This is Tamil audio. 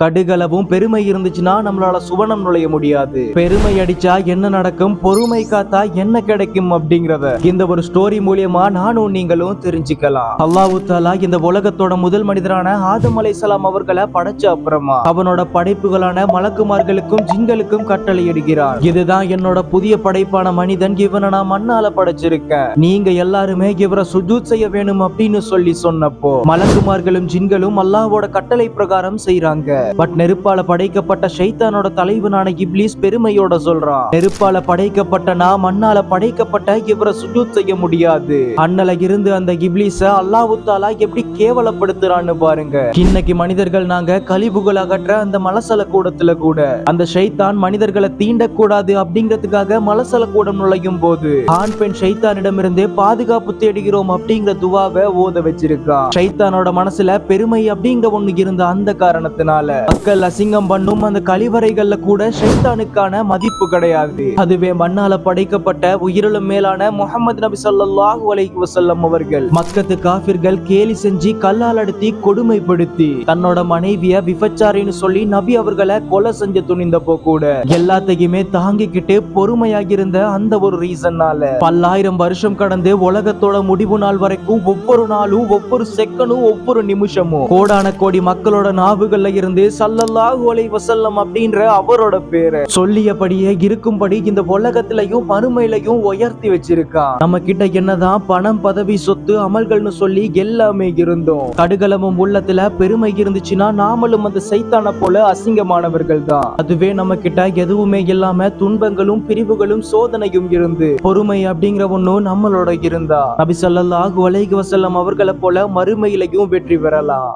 கடுகளவும் பெருமை இருந்துச்சுன்னா நம்மளால சுவனம் நுழைய முடியாது. பெருமை அடிச்சா என்ன நடக்கும், பொறுமை காத்தா என்ன கிடைக்கும் அப்படிங்கறத இந்த ஒரு ஸ்டோரி மூலியமா நானும் நீங்களும் தெரிஞ்சுக்கலாம். அல்லாஹ் தஆலா இந்த உலகத்தோட முதல் மனிதரான ஆதம் அலைஹிஸ்ஸலாம் அவர்களை படைச்ச அப்புறமா அவனோட படைப்புகளான மலக்குமார்களுக்கும் ஜின்களுக்கும் கட்டளை இடுகிறான். இதுதான் என்னோட புதிய படைப்பான மனிதன், இவனை நான் மண்ணால படைச்சிருக்கேன், நீங்க எல்லாருமே இவரை சுஜூத் செய்ய வேணும் அப்படின்னு சொன்னப்போ மலக்குமார்களும் ஜின்களும் அல்லாஹ்வோட கட்டளை பிரகாரம் செய்றாங்க. பட் நெருப்பால படைக்கப்பட்ட ஷைத்தானோட தலைவனான இப்லீஸ் பெருமையோட சொல்றான், நெருப்பால படைக்கப்பட்ட நான் மண்ணால படைக்கப்பட்ட இவரை சுஜூத் செய்ய முடியாது. அண்ணல இருந்து அந்த இப்லீஸ அல்லாஹ் தஆலா எப்படி கேவலப்படுத்துறான்னு பாருங்க. இன்னைக்கு மனிதர்கள் நாங்க கழிவுகள் அகற்ற அந்த மலசல கூடத்துல கூட அந்த ஷைத்தான் மனிதர்களை தீண்டக்கூடாது அப்படிங்கிறதுக்காக மலசல கூடம் நுழையும் போது ஆண் பெண் ஷைத்தானிடமிருந்து பாதுகாப்பு தேடுகிறோம் அப்படிங்கிற துவாவை ஓத வச்சிருக்கான். ஷைத்தானோட மனசுல பெருமை அப்படிங்கிற ஒண்ணு இருந்த அந்த காரணத்தினால மக்கள் அசிங்கம் பண்ணும் அந்த கழிவறைகள்ல கூட ஷைத்தானுக்கான மதிப்பு கிடையாது. அதுவே மண்ணால படைக்கப்பட்ட உயிரிலும் மேலான முஹம்மது நபி ஸல்லல்லாஹு அலைஹி வஸல்லம் அவர்கள் மக்கத்து காஃபிர்கள் கேலி செஞ்சு கல்லால் அடித்து கொடுமைப்படுத்தி தன்னோட மனைவிய விபச்சாரின்னு சொல்லி நபி அவர்களை கொலை செஞ்ச துணிந்தப்போ கூட எல்லாத்தையுமே தாங்கிக்கிட்டு பொறுமையாக இருந்த அந்த ஒரு ரீசன்னால பல்லாயிரம் வருஷம் கடந்து உலகத்தோட முடிவு நாள் வரைக்கும் ஒவ்வொரு நாளும் ஒவ்வொரு செகண்டும் ஒவ்வொரு நிமிஷமும் கோடான கோடி மக்களோட நாவுகள்ல இருந்து ஸல்லல்லாஹு அலைஹி வஸல்லம் அப்படின்ற அவரோட பேரை சொல்லியபடியே இருக்கும்படி இந்த உலகத்திலையும் மறுமையிலையும் உயர்த்தி வச்சிருக்கான். நம்ம கிட்ட என்னதான் பணம் பதவி சொத்து அமல்கள்னு சொல்லி எல்லாமே இருந்தோம், கடுகளமும் உள்ளத்துல பெருமை இருந்துச்சுன்னா நாமளும் அந்த சைத்தான போல அசிங்கமானவர்கள் தான். அதுவே நம்ம கிட்ட எதுவுமே இல்லாம துன்பங்களும் பிரிவுகளும் சோதனையும் இருந்து பொறுமை அப்படிங்கிற ஒண்ணும் நம்மளோட இருந்தா நபி ஸல்லல்லாஹு அலைஹி வஸல்லம் அவர்களை போல மறுமையிலையும் வெற்றி பெறலாம்.